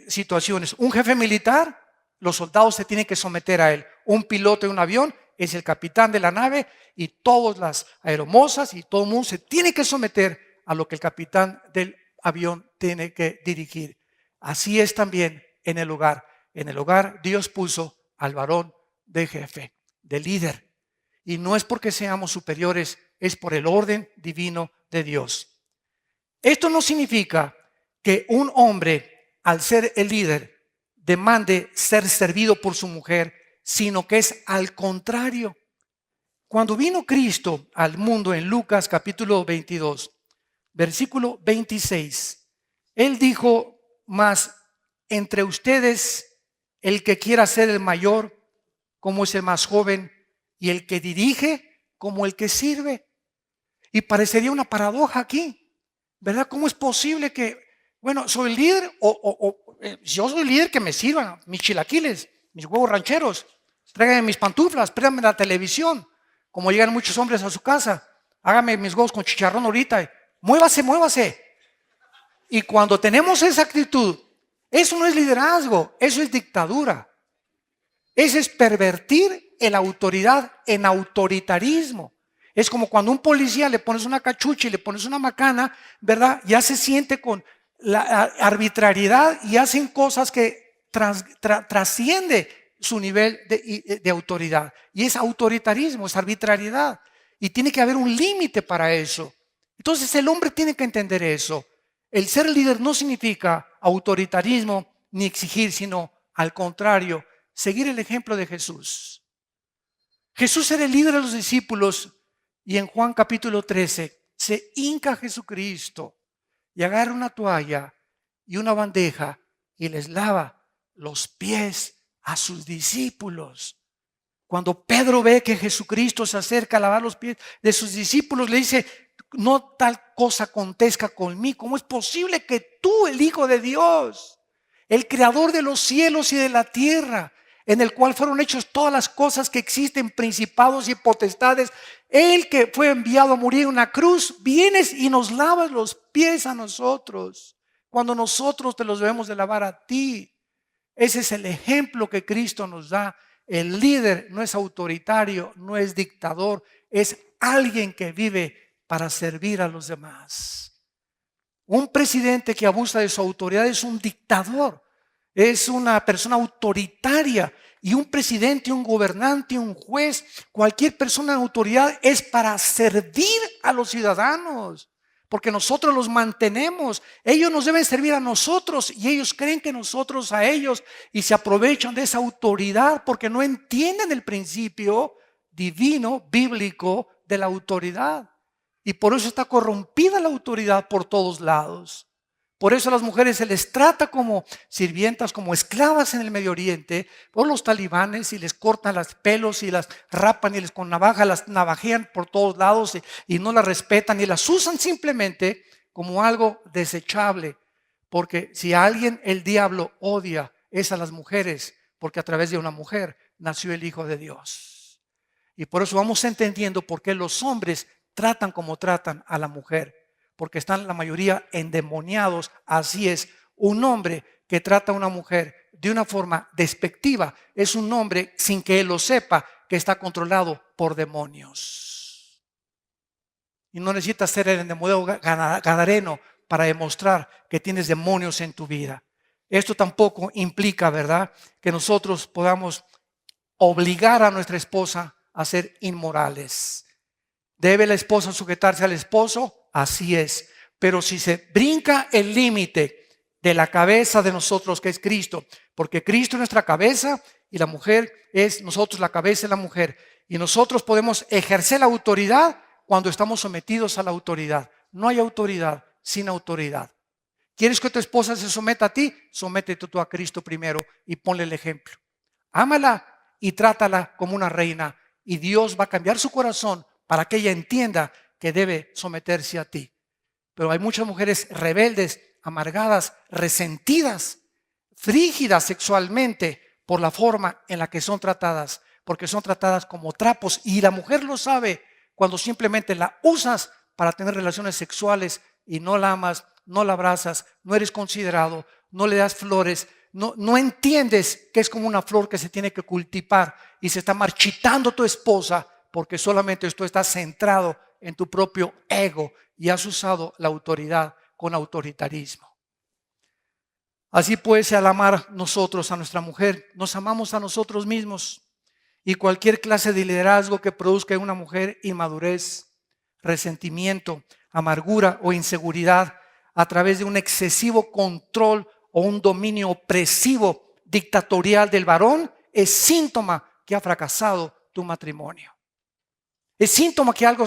situaciones. Un jefe militar, los soldados se tienen que someter a él. Un piloto de un avión es el capitán de la nave y todas las aeromosas y todo el mundo se tiene que someter a lo que el capitán del avión tiene que dirigir. Así es también en el hogar. En el hogar Dios puso al varón de jefe, de líder. Y no es porque seamos superiores, es por el orden divino de Dios. Esto no significa que un hombre, al ser el líder, demande ser servido por su mujer, sino que es al contrario. Cuando vino Cristo al mundo en Lucas capítulo 22, versículo 26, Él dijo: mas entre ustedes el que quiera ser el mayor, como es el más joven, y el que dirige, como el que sirve. Y parecería una paradoja aquí, ¿verdad? ¿Cómo es posible que, bueno, soy líder yo soy líder, que me sirvan mis chilaquiles, mis huevos rancheros, tráiganme mis pantuflas, préstame la televisión, como llegan muchos hombres a su casa, hágame mis huevos con chicharrón ahorita, muévase. Y cuando tenemos esa actitud, eso no es liderazgo, eso es dictadura. Eso es pervertir la autoridad en autoritarismo. Es como cuando a un policía le pones una cachucha y le pones una macana, ¿verdad? Ya se siente con la arbitrariedad y hacen cosas que trasciende su nivel de autoridad. Y es autoritarismo, es arbitrariedad. Y tiene que haber un límite para eso. Entonces el hombre tiene que entender eso. El ser líder no significa autoritarismo ni exigir, sino al contrario, seguir el ejemplo de Jesús. Jesús era el líder de los discípulos y en Juan capítulo 13 se hinca Jesucristo y agarra una toalla y una bandeja y les lava los pies a sus discípulos. Cuando Pedro ve que Jesucristo se acerca a lavar los pies de sus discípulos, le dice: no tal cosa acontezca conmigo. ¿Cómo es posible que tú, el Hijo de Dios, el creador de los cielos y de la tierra, en el cual fueron hechas todas las cosas que existen, principados y potestades, el que fue enviado a morir en una cruz, vienes y nos lavas los pies a nosotros, cuando nosotros te los debemos de lavar a ti? Ese es el ejemplo que Cristo nos da El líder no es autoritario, no es dictador, es alguien que vive para servir a los demás. Un presidente que abusa de su autoridad es un dictador, es una persona autoritaria. Y un presidente, un gobernante, un juez, cualquier persona en autoridad es para servir a los ciudadanos, porque nosotros los mantenemos. Ellos nos deben servir a nosotros y ellos creen que nosotros a ellos, y se aprovechan de esa autoridad porque no entienden el principio divino, bíblico de la autoridad. Y por eso está corrompida la autoridad por todos lados. Por eso a las mujeres se les trata como sirvientas, como esclavas en el Medio Oriente, por los talibanes, y les cortan los pelos y las rapan y les con navaja las navajean por todos lados y no las respetan y las usan simplemente como algo desechable. Porque si a alguien el diablo odia es a las mujeres, porque a través de una mujer nació el Hijo de Dios. Y por eso vamos entendiendo por qué los hombres tratan como tratan a la mujer. Porque están la mayoría endemoniados. Así es, un hombre que trata a una mujer de una forma despectiva es un hombre, sin que él lo sepa, que está controlado por demonios. Y no necesitas ser el endemoniado gadareno para demostrar que tienes demonios en tu vida. Esto tampoco implica, ¿verdad?, que nosotros podamos obligar a nuestra esposa a ser inmorales. ¿Debe la esposa sujetarse al esposo? Así es. Pero si se brinca el límite de la cabeza de nosotros, que es Cristo, porque Cristo es nuestra cabeza y la mujer es nosotros la cabeza de la mujer, y nosotros podemos ejercer la autoridad cuando estamos sometidos a la autoridad. No hay autoridad sin autoridad. ¿Quieres que tu esposa se someta a ti? Sométete tú a Cristo primero y ponle el ejemplo. Ámala y trátala como una reina, y Dios va a cambiar su corazón para que ella entienda que debe someterse a ti. Pero hay muchas mujeres rebeldes, amargadas, resentidas, frígidas sexualmente por la forma en la que son tratadas, porque son tratadas como trapos, y la mujer lo sabe cuando simplemente la usas para tener relaciones sexuales y no la amas, no la abrazas, no eres considerado, no le das flores, no entiendes que es como una flor que se tiene que cultivar y se está marchitando tu esposa porque solamente tú estás centrado en tu propio ego y has usado la autoridad con autoritarismo. Así pues, al amar nosotros a nuestra mujer, nos amamos a nosotros mismos, y cualquier clase de liderazgo que produzca en una mujer inmadurez, resentimiento, amargura o inseguridad a través de un excesivo control o un dominio opresivo dictatorial del varón es síntoma que ha fracasado tu matrimonio. Es síntoma que algo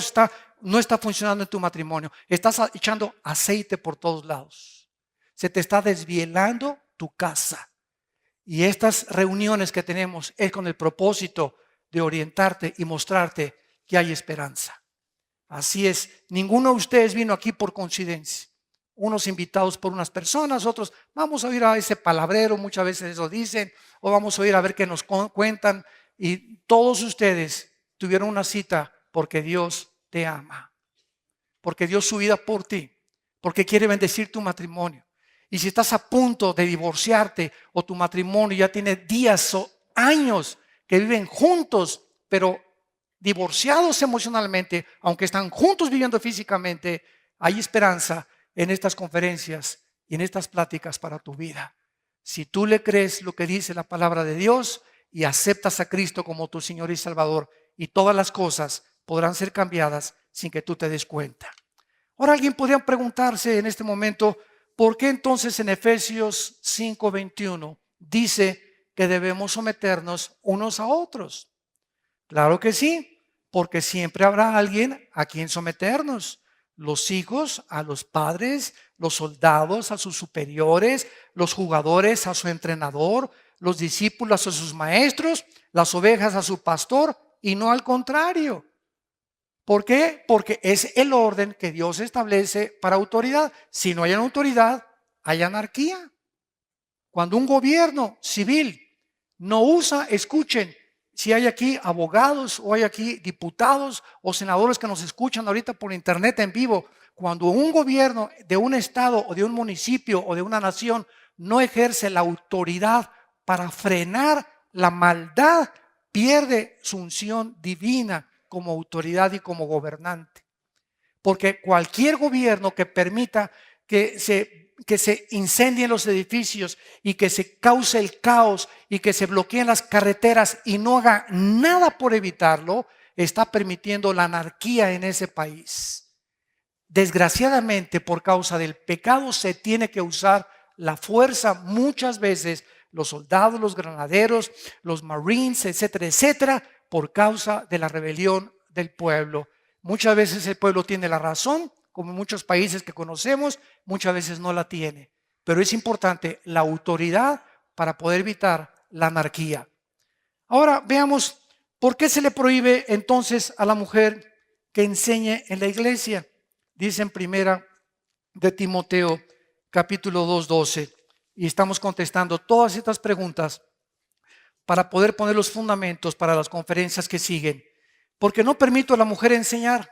no está funcionando en tu matrimonio. Estás echando aceite por todos lados. Se te está desvielando tu casa. Y estas reuniones que tenemos es con el propósito de orientarte y mostrarte que hay esperanza. Así es, ninguno de ustedes vino aquí por coincidencia. Unos invitados por unas personas, otros vamos a oír a ese palabrero, muchas veces eso dicen, o vamos a oír a ver qué nos cuentan. Y todos ustedes tuvieron una cita porque Dios te ama, porque dio su vida por ti, porque quiere bendecir tu matrimonio. Y si estás a punto de divorciarte o tu matrimonio ya tiene días o años que viven juntos, pero divorciados emocionalmente, aunque están juntos viviendo físicamente, hay esperanza en estas conferencias y en estas pláticas para tu vida. Si tú le crees lo que dice la palabra de Dios y aceptas a Cristo como tu Señor y Salvador, y todas las cosas podrán ser cambiadas sin que tú te des cuenta. Ahora alguien podría preguntarse en este momento, ¿por qué entonces en Efesios 5:21 dice que debemos someternos unos a otros? Claro que sí, porque siempre habrá alguien a quien someternos. Los hijos a los padres, los soldados a sus superiores, los jugadores a su entrenador, los discípulos a sus maestros, las ovejas a su pastor, y no al contrario. ¿Por qué? Porque es el orden que Dios establece para autoridad. Si no hay autoridad, hay anarquía. Cuando un gobierno civil no usa, escuchen, si hay aquí abogados o hay aquí diputados o senadores que nos escuchan ahorita por internet en vivo, cuando un gobierno de un estado o de un municipio o de una nación no ejerce la autoridad para frenar la maldad, pierde su unción divina como autoridad y como gobernante. Porque cualquier gobierno que permita que se incendien los edificios y que se cause el caos y que se bloqueen las carreteras y no haga nada por evitarlo, está permitiendo la anarquía en ese país. Desgraciadamente, por causa del pecado, se tiene que usar la fuerza muchas veces, los soldados, los granaderos, los marines, etcétera, etcétera, por causa de la rebelión del pueblo. Muchas veces el pueblo tiene la razón, como en muchos países que conocemos, muchas veces no la tiene. Pero es importante la autoridad para poder evitar la anarquía. Ahora veamos por qué se le prohíbe entonces a la mujer que enseñe en la iglesia. Dice en primera de Timoteo capítulo 2:12, y estamos contestando todas estas preguntas para poder poner los fundamentos para las conferencias que siguen. Porque no permito a la mujer enseñar,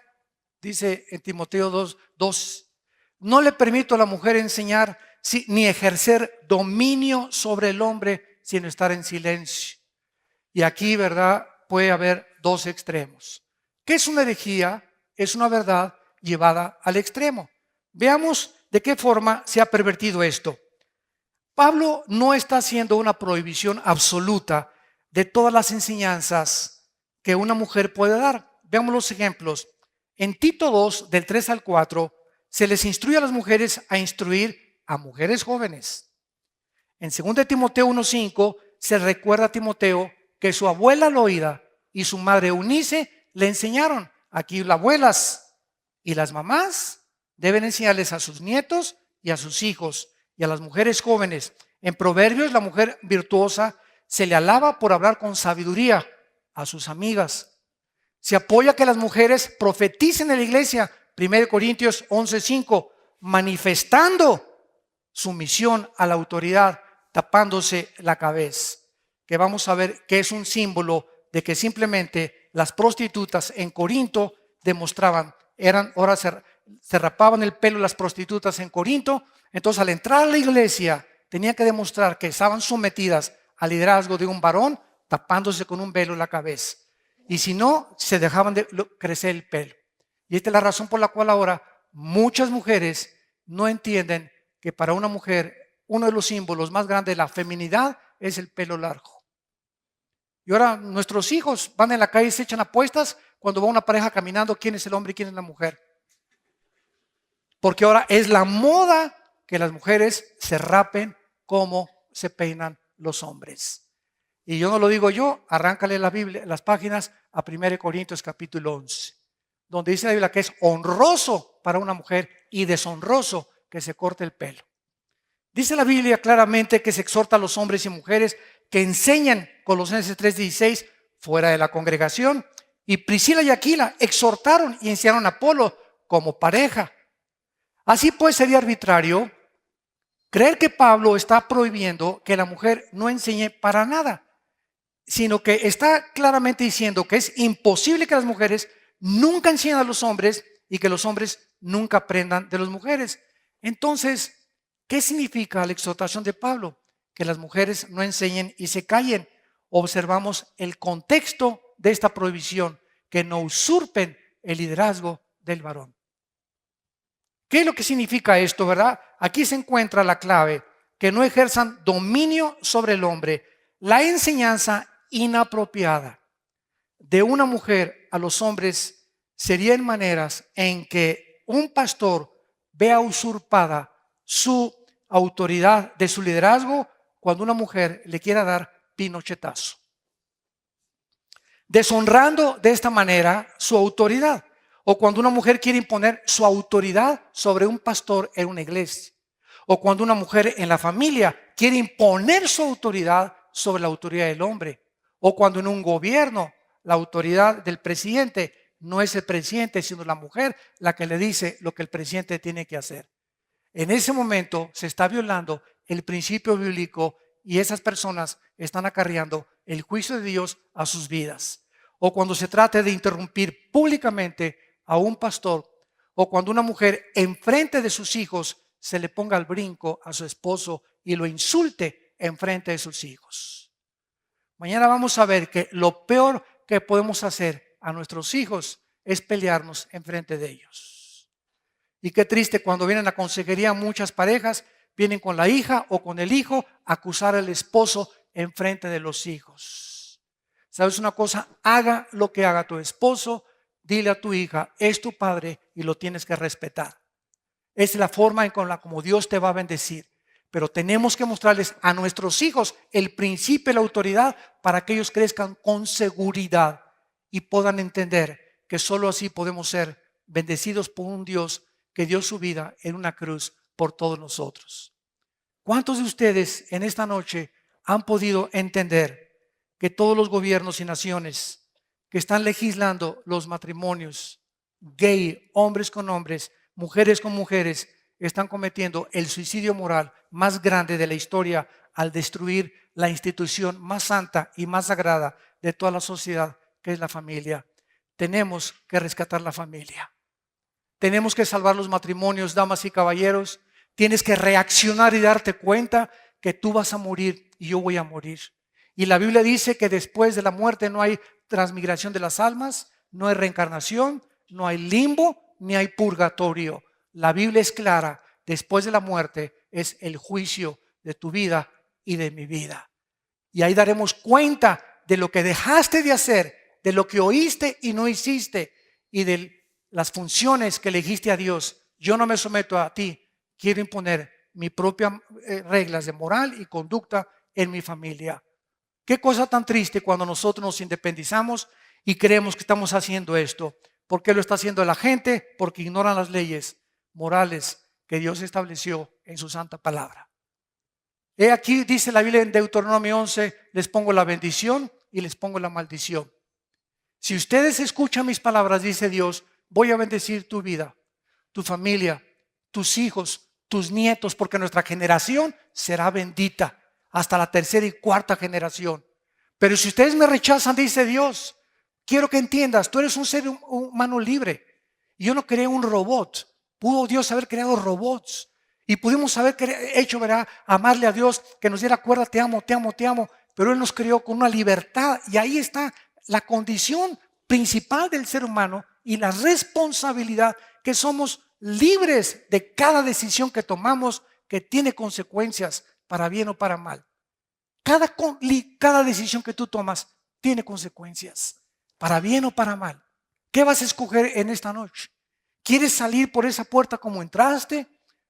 dice en Timoteo 2:2, no le permito a la mujer enseñar ni ejercer dominio sobre el hombre, sino estar en silencio. Y aquí, ¿verdad?, puede haber dos extremos. ¿Qué es una herejía? Es una verdad llevada al extremo. Veamos de qué forma se ha pervertido esto. Pablo no está haciendo una prohibición absoluta de todas las enseñanzas que una mujer puede dar. Veamos los ejemplos. En Tito 2, del 3 al 4, se les instruye a las mujeres a instruir a mujeres jóvenes. En 2 Timoteo 1:5 se recuerda a Timoteo que su abuela Loida y su madre Eunice le enseñaron. Aquí las abuelas y las mamás deben enseñarles a sus nietos y a sus hijos y a las mujeres jóvenes. En Proverbios, la mujer virtuosa se le alaba por hablar con sabiduría a sus amigas. Se apoya que las mujeres profeticen en la iglesia. 1 Corintios 11:5, manifestando sumisión a la autoridad, tapándose la cabeza. Que vamos a ver que es un símbolo de que simplemente las prostitutas en Corinto demostraban, ahora se rapaban el pelo las prostitutas en Corinto. Entonces, al entrar a la iglesia, tenían que demostrar que estaban sometidas al liderazgo de un varón, tapándose con un velo en la cabeza. Y si no, se dejaban de crecer el pelo. Y esta es la razón por la cual ahora muchas mujeres no entienden que para una mujer uno de los símbolos más grandes de la feminidad es el pelo largo. Y ahora nuestros hijos van en la calle y se echan apuestas cuando va una pareja caminando quién es el hombre y quién es la mujer. Porque ahora es la moda que las mujeres se rapen como se peinan los hombres. Y yo no lo digo yo, arráncale la Biblia, las páginas a 1 Corintios capítulo 11, donde dice la Biblia que es honroso para una mujer y deshonroso que se corte el pelo. Dice la Biblia claramente que se exhorta a los hombres y mujeres que enseñan, Colosenses 3:16, fuera de la congregación. Y Priscila y Aquila exhortaron y enseñaron a Apolo como pareja. Así pues sería arbitrario creer que Pablo está prohibiendo que la mujer no enseñe para nada, sino que está claramente diciendo que es imposible que las mujeres nunca enseñen a los hombres y que los hombres nunca aprendan de las mujeres. Entonces, ¿qué significa la exhortación de Pablo? Que las mujeres no enseñen y se callen. Observamos el contexto de esta prohibición, que no usurpen el liderazgo del varón. ¿Qué es lo que significa esto, verdad? Aquí se encuentra la clave, que no ejerzan dominio sobre el hombre. La enseñanza inapropiada de una mujer a los hombres sería en maneras en que un pastor vea usurpada su autoridad de su liderazgo cuando una mujer le quiera dar pinochetazo, deshonrando de esta manera su autoridad. O cuando una mujer quiere imponer su autoridad sobre un pastor en una iglesia. O cuando una mujer en la familia quiere imponer su autoridad sobre la autoridad del hombre. O cuando en un gobierno la autoridad del presidente no es el presidente, sino la mujer la que le dice lo que el presidente tiene que hacer. En ese momento se está violando el principio bíblico y esas personas están acarreando el juicio de Dios a sus vidas. O cuando se trate de interrumpir públicamente a un pastor, o cuando una mujer enfrente de sus hijos se le ponga al brinco a su esposo y lo insulte enfrente de sus hijos. Mañana vamos a ver que lo peor que podemos hacer a nuestros hijos es pelearnos enfrente de ellos. Y qué triste cuando vienen a consejería muchas parejas, vienen con la hija o con el hijo a acusar al esposo enfrente de los hijos. ¿Sabes una cosa? Haga lo que haga tu esposo, dile a tu hija, es tu padre y lo tienes que respetar. Es la forma en la como Dios te va a bendecir. Pero tenemos que mostrarles a nuestros hijos el principio y la autoridad para que ellos crezcan con seguridad y puedan entender que solo así podemos ser bendecidos por un Dios que dio su vida en una cruz por todos nosotros. ¿Cuántos de ustedes en esta noche han podido entender que todos los gobiernos y naciones que están legislando los matrimonios gay, hombres con hombres, mujeres con mujeres, están cometiendo el suicidio moral más grande de la historia al destruir la institución más santa y más sagrada de toda la sociedad, que es la familia? Tenemos que rescatar la familia. Tenemos que salvar los matrimonios, damas y caballeros. Tienes que reaccionar y darte cuenta que tú vas a morir y yo voy a morir. Y la Biblia dice que después de la muerte no hay transmigración de las almas, no hay reencarnación, no hay limbo, ni hay purgatorio. La Biblia es clara, después de la muerte es el juicio de tu vida y de mi vida. Y ahí daremos cuenta de lo que dejaste de hacer, de lo que oíste y no hiciste, y de las funciones que elegiste a Dios. Yo no me someto a ti, quiero imponer mis propias reglas de moral y conducta en mi familia. Qué cosa tan triste cuando nosotros nos independizamos y creemos que estamos haciendo esto. ¿Por qué lo está haciendo la gente? Porque ignoran las leyes morales que Dios estableció en su santa palabra. He aquí, dice la Biblia en Deuteronomio 11, les pongo la bendición y les pongo la maldición. Si ustedes escuchan mis palabras, dice Dios, voy a bendecir tu vida, tu familia, tus hijos, tus nietos, porque nuestra generación será bendita hasta la tercera y cuarta generación. Pero si ustedes me rechazan, dice Dios, quiero que entiendas, tú eres un ser humano libre. Y yo no creé un robot. Pudo Dios haber creado robots. Y pudimos haber hecho, ¿verdad?, amarle a Dios, que nos diera cuerda, te amo, te amo, te amo. Pero Él nos creó con una libertad. Y ahí está la condición principal del ser humano y la responsabilidad, que somos libres de cada decisión que tomamos, que tiene consecuencias para bien o para mal. Cada decisión que tú tomas tiene consecuencias, para bien o para mal. ¿Qué vas a escoger en esta noche? ¿Quieres salir por esa puerta como entraste?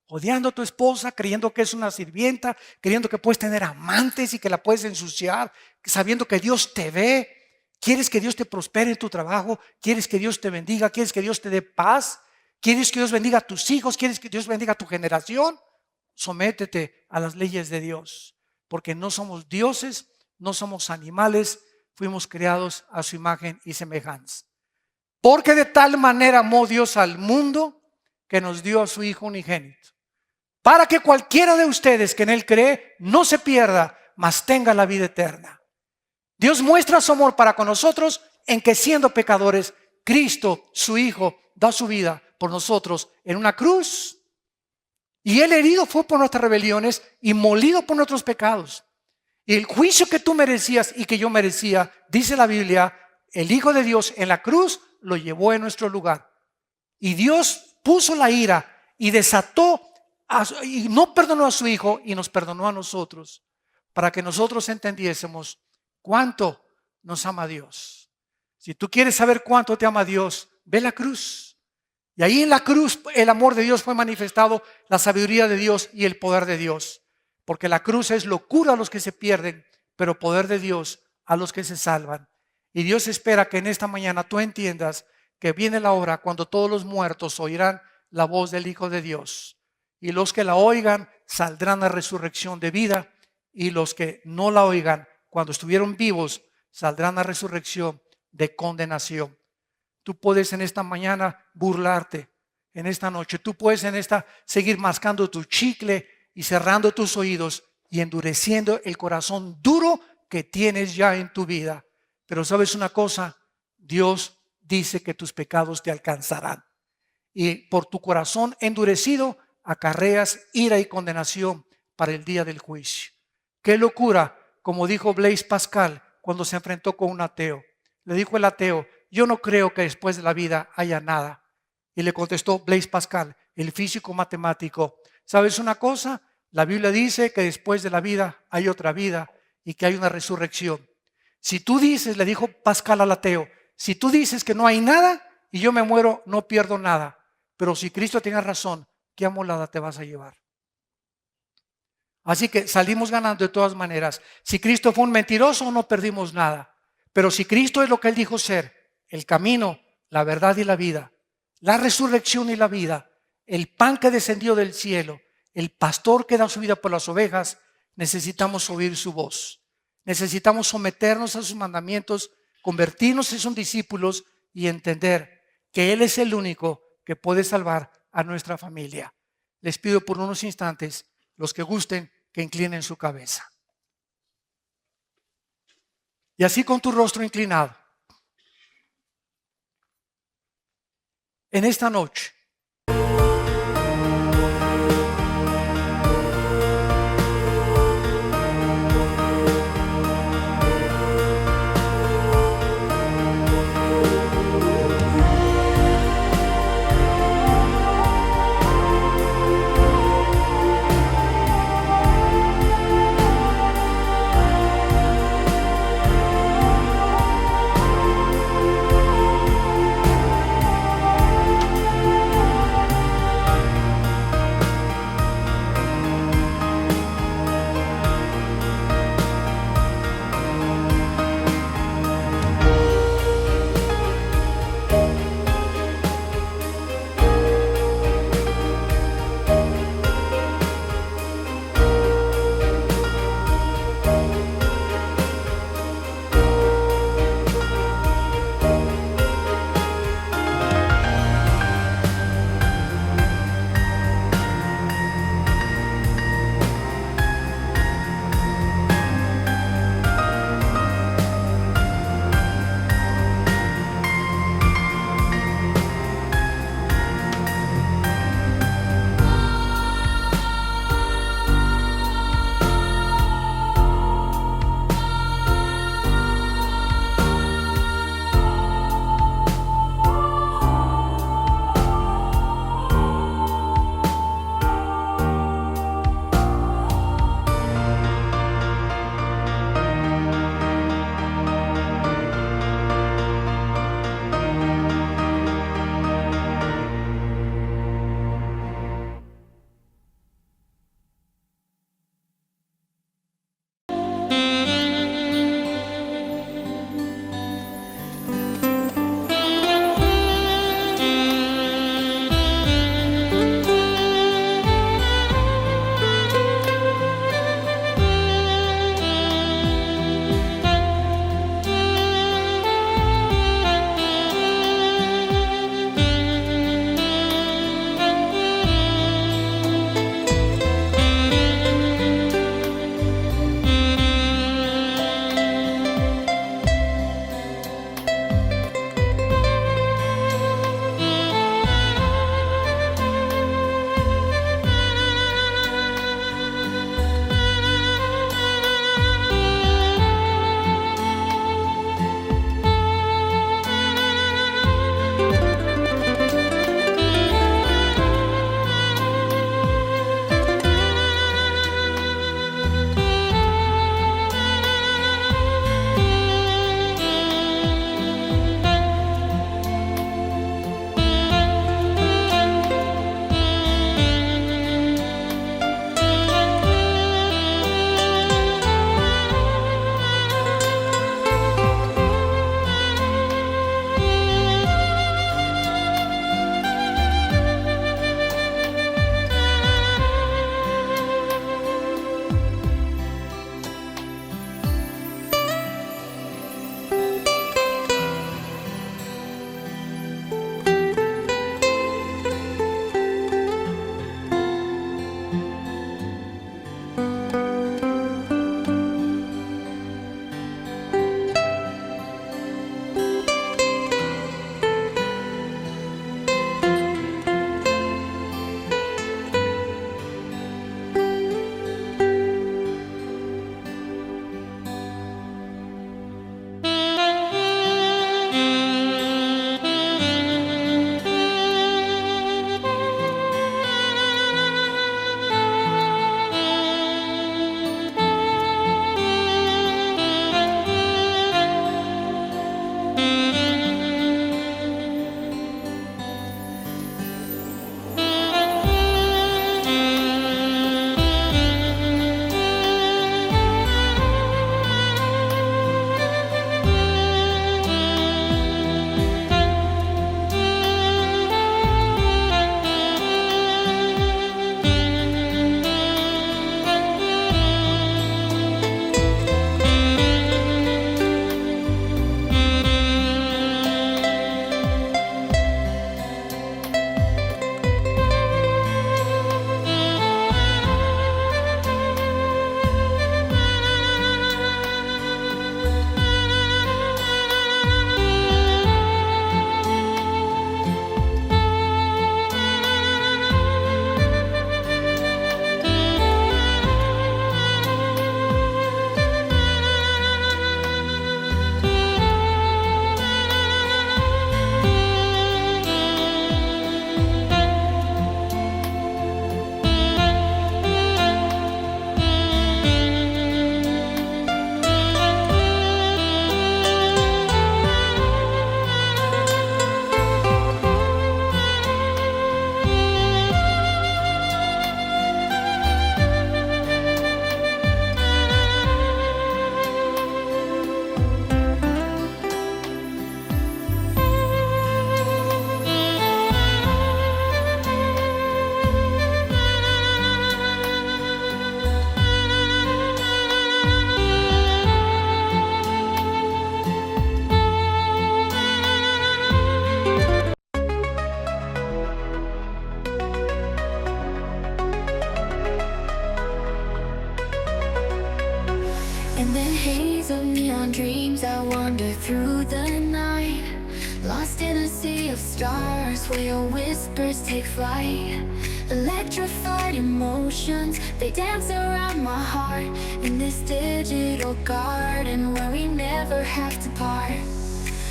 Odiando a tu esposa, creyendo que es una sirvienta, creyendo que puedes tener amantes y que la puedes ensuciar, sabiendo que Dios te ve. ¿Quieres que Dios te prospere en tu trabajo? ¿Quieres que Dios te bendiga? ¿Quieres que Dios te dé paz? ¿Quieres que Dios bendiga a tus hijos? ¿Quieres que Dios bendiga a tu generación? Sométete a las leyes de Dios, porque no somos dioses, no somos animales, fuimos creados a su imagen y semejanza. Porque de tal manera amó Dios al mundo que nos dio a su Hijo unigénito, para que cualquiera de ustedes que en Él cree no se pierda, mas tenga la vida eterna. Dios muestra su amor para con nosotros en que, siendo pecadores, Cristo, su Hijo, da su vida por nosotros en una cruz. Y Él herido fue por nuestras rebeliones y molido por nuestros pecados. Y el juicio que tú merecías y que yo merecía, dice la Biblia, el Hijo de Dios en la cruz lo llevó en nuestro lugar. Y Dios puso la ira y desató y no perdonó a su Hijo y nos perdonó a nosotros, para que nosotros entendiésemos cuánto nos ama Dios. Si tú quieres saber cuánto te ama Dios, ve la cruz. Y ahí en la cruz el amor de Dios fue manifestado, la sabiduría de Dios y el poder de Dios. Porque la cruz es locura a los que se pierden, pero poder de Dios a los que se salvan. Y Dios espera que en esta mañana tú entiendas que viene la hora cuando todos los muertos oirán la voz del Hijo de Dios. Y los que la oigan saldrán a resurrección de vida, y los que no la oigan cuando estuvieron vivos saldrán a resurrección de condenación. Tú puedes en esta mañana burlarte, en esta noche. Tú puedes en esta seguir mascando tu chicle y cerrando tus oídos y endureciendo el corazón duro que tienes ya en tu vida. Pero ¿sabes una cosa? Dios dice que tus pecados te alcanzarán. Y por tu corazón endurecido acarreas ira y condenación para el día del juicio. ¡Qué locura! Como dijo Blaise Pascal, cuando se enfrentó con un ateo. Le dijo el ateo: yo no creo que después de la vida haya nada. Y le contestó Blaise Pascal, el físico matemático: ¿sabes una cosa? La Biblia dice que después de la vida hay otra vida y que hay una resurrección. Si tú dices, le dijo Pascal al ateo, si tú dices que no hay nada y yo me muero, no pierdo nada. Pero si Cristo tiene razón, ¿qué amolada te vas a llevar? Así que salimos ganando de todas maneras. Si Cristo fue un mentiroso, no perdimos nada. Pero si Cristo es lo que Él dijo ser, el camino, la verdad y la vida, la resurrección y la vida, el pan que descendió del cielo, el pastor que da su vida por las ovejas, necesitamos oír su voz. Necesitamos someternos a sus mandamientos, convertirnos en sus discípulos y entender que Él es el único que puede salvar a nuestra familia. Les pido por unos instantes, los que gusten, que inclinen su cabeza. Y así con tu rostro inclinado, en esta noche, In the haze of neon dreams I wander through the night, lost in a sea of stars where your whispers take flight. Electrified emotions, they dance around my heart, in this digital garden where we never have to part.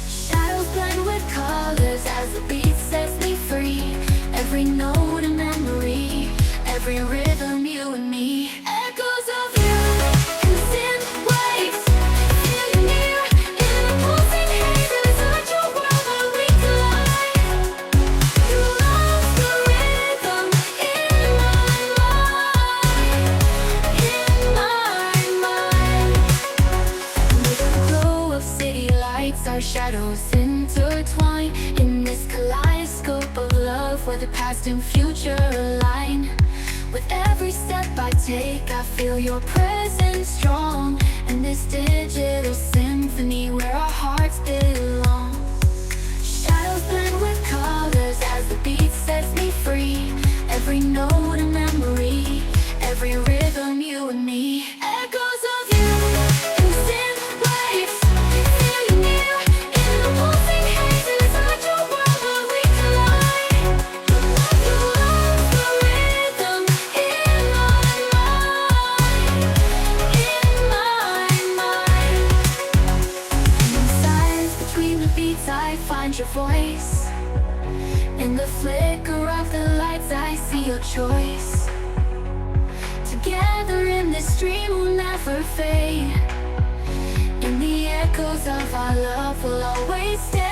Shadows blend with colors as the beat sets me free. Every note a memory, every rhythm you and me. Echoes of you in the thin waves, feel you near in the pulsing haze. Inside your world where we collide. You lost the rhythm in my mind, in my mind. With the glow of city lights, our shadows intertwine in this kaleidoscope of love where the past and future align. With every step I take, I feel your presence strong, in this digital symphony where our hearts belong. Shadows blend with colors as the beat sets me free. Every note a memory, every rhythm you and me. Echoes of you in the thin waves, feel you near in the pulsing haze. Inside your world where we collide. You lost the rhythm in my mind, in my mind. And in silence between the beats I find your voice. In the flicker of the lights I see your choice. Together in this dream we'll never fade. In the echoes of our love will always stay.